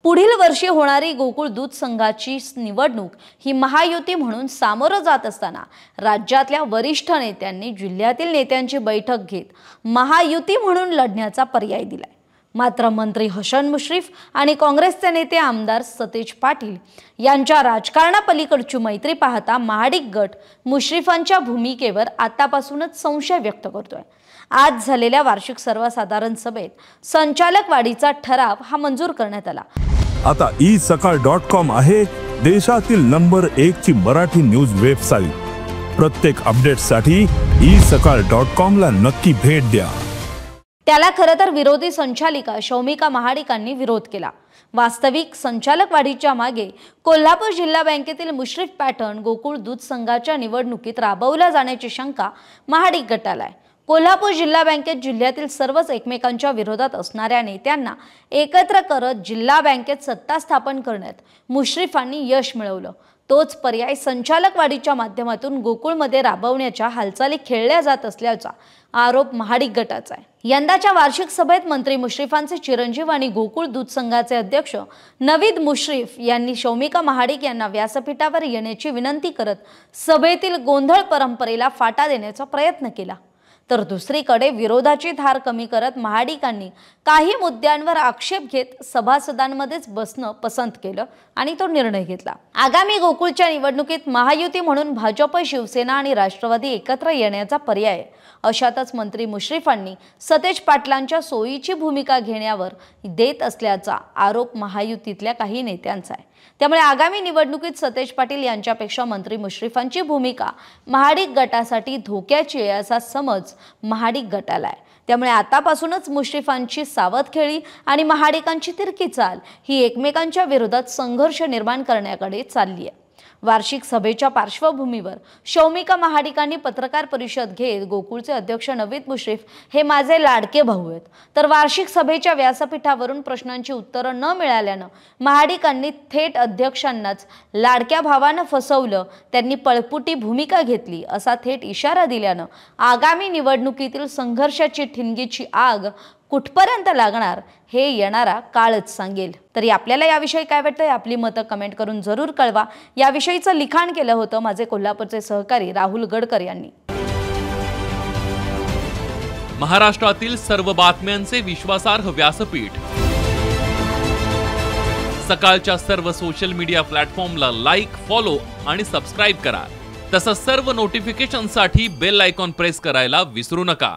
पुढील वर्षी होणारी गोकुळ दूध संघाची निवडणूक ही महायुती म्हणून सामोरं जात असताना राज्यातल्या वरिष्ठ नेत्यांनी जिल्ह्यातील नेत्यांची बैठक घेत महायुती म्हणून लढण्याचा पर्याय दिलाय। मात्र मंत्री हसन मुश्रीफ आणि काँग्रेसचे नेते आमदार सतेज पाटील यांच्या राजकारणापलीकडची मैत्री पाहता महाडिक गट मुश्रीफांच्या भूमिकेवर आतापासूनच संशय व्यक्त करतोय। आज झालेल्या वार्षिक सर्वसाधारण सभेत संचालक वाढीचा ठराव हा मंजूर करण्यात आला। आता isakal.com आहे देशातील नंबर 1 ची मराठी न्यूज वेबसाईट। प्रत्येक अपडेटसाठी isakal.com ला नक्की भेट द्या। त्याला खरं तर विरोधी संचालिका शौमिका महाडिकांनी विरोध केला। वास्तविक संचालक वाढीच्या मागे कोल्हापूर जिल्हा बँकेतील मुश्रीफ पॅटर्न गोकुळ दूध संघाच्या निवडणुकीत राबवला जाण्याची शंका महाडिक गटाला आहे। कोल्हापूर जिल्हा बँकेत जिल्ह्यातील सर्वच एकमेकांच्या विरोधात असणाऱ्या नेत्यांना एकत्र करत जिल्हा बँकेत सत्ता स्थापन करण्यात मुश्रीफांनी यश मिळवलं। तोच पर्याय संचालक वाढीच्या माध्यमातून गोकुळमध्ये राबवण्याच्या हालचाली खेळल्या जात असल्याचा आरोप महाडिक गटाचा आहे। यंदाच्या वार्षिक सभेत मंत्री मुश्रीफांचे चिरंजीव आणि गोकुळ दूध संघाचे अध्यक्ष नवीद मुश्रीफ यांनी शौमिका महाडिक यांना व्यासपीठावर येण्याची विनंती करत सभेतील गोंधळ परंपरेला फाटा देण्याचा प्रयत्न केला। तर दुसरीकडे विरोधाची धार कमी करत महाडिकांनी काही मुद्द्यांवर आक्षेप घेत सभासदांमध्येच बसणं पसंत केलं आणि तो निर्णय घेतला। आगामी गोकुळच्या निवडणुकीत महायुती म्हणून भाजप, शिवसेना आणि राष्ट्रवादी एकत्र येण्याचा पर्याय अशातच मंत्री मुश्रीफांनी सतेज पाटलांच्या सोयीची भूमिका घेण्यावर देत असल्याचा आरोप महायुतीतल्या काही नेत्यांचा आहे। त्यामुळे आगामी निवडणुकीत सतेज पाटील यांच्यापेक्षा मंत्री मुश्रीफांची भूमिका महाडिक गटासाठी धोक्याची आहे असा समज महाडिक गटाला आहे। त्यामुळे आतापासूनच मुश्रीफांची सावधखेळी आणि महाडिकांची तिरकी चाल ही एकमेकांच्या विरोधात संघर्ष निर्माण करण्याकडे चालली आहे। वार्षिक सभेच्या पार्श्वभूमीवर शौमिका महाडिकांनी पत्रकार परिषद घेत गोकुळचे अध्यक्ष नवीद मुश्रीफ हे माझे लाडके भाऊ आहेत, तर वार्षिक सभेच्या व्यासपीठावरून प्रश्नांची उत्तरं न मिळाल्यानं महाडिकांनी थेट अध्यक्षांनाच लाडक्या भावानं फसवलं, त्यांनी पळपुटी भूमिका घेतली असा थेट इशारा दिल्यानं आगामी निवडणुकीतील संघर्षाची ठिणगीची आग कुठपर्यंत लागणार हे येणारा काळच सांगेल। तरी आपल्याला याविषयी काय वाटतंय आपली मतं कमेंट करून जरूर कळवा। याविषयीचं लिखाण केलं होतं माझे कोल्हापूरचे सहकारी राहुल गडकर यांनी। महाराष्ट्रातील सर्व बातम्यांचे विश्वासार्ह व्यासपीठ सकाळच्या सर्व सोशल मीडिया प्लॅटफॉर्मला लाईक, फॉलो आणि सबस्क्राइब करा। तसंच सर्व नोटिफिकेशनसाठी बेल आयकॉन प्रेस करायला विसरू नका।